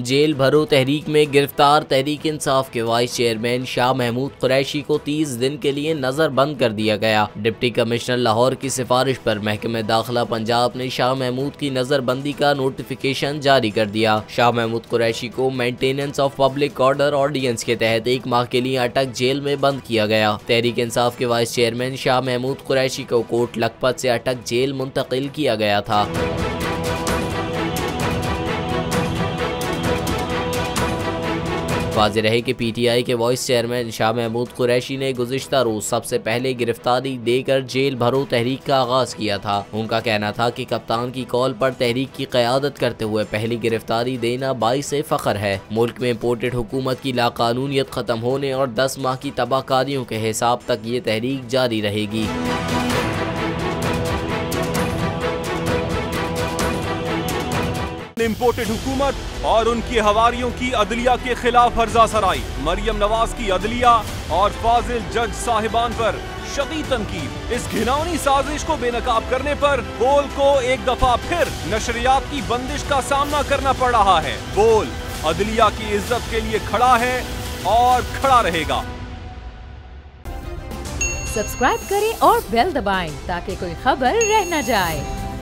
Jail भरो तहरीक में गिरफ्तार तहरीक इंसाफ के वाइस चेयरमैन शाह महमूद कुरैशी को 30 दिन के लिए नजरबंद कर दिया गया। डिप्टी कमिश्नर लाहौर की सिफारिश पर महकमे दाखिला पंजाब ने शाह महमूद की नजरबंदी का नोटिफिकेशन जारी कर दिया। शाह महमूद कुरैशी को maintenance of public order ordinance के तहत 1 माह के लिए अटक जेल में बंद किया गया। तहरीक इंसाफ के वाइस चेयरमैन शाह महमूद कुरैशी को कोट लखपत से अटक जेल मुंतकिल किया गया था। वाज़ेह रहे कि PTI के वाइस चेयरमैन शाह महमूद कुरैशी ने गुज़िश्ता रोज सबसे पहले गिरफ्तारी देकर जेल भरो तहरीक का आगाज किया था। उनका कहना था कि कप्तान की कॉल पर तहरीक की क़यादत करते हुए पहली गिरफ्तारी देना बाइसे फ़ख्र है। मुल्क में इम्पोर्टेड हुकूमत की लाकानूनियत ख़त्म होने और 10 माह की तबाहकारियों के हिसाब तक ये तहरीक जारी रहेगी। इम्पोर्टेड हुकूमत और उनकी हवारियों की अदलिया के खिलाफ हर्जा सराई, मरियम नवाज की अदलिया और फाजिल जज साहिबान पर शदीद तनकीद। इस घिनौनी साजिश को बेनकाब करने पर बोल को एक दफा फिर नशरियात की बंदिश का सामना करना पड़ रहा है। बोल अदलिया की इज्जत के लिए खड़ा है और खड़ा रहेगा। सब्सक्राइब करें और बेल दबाएं ताकि कोई खबर रह न जाए।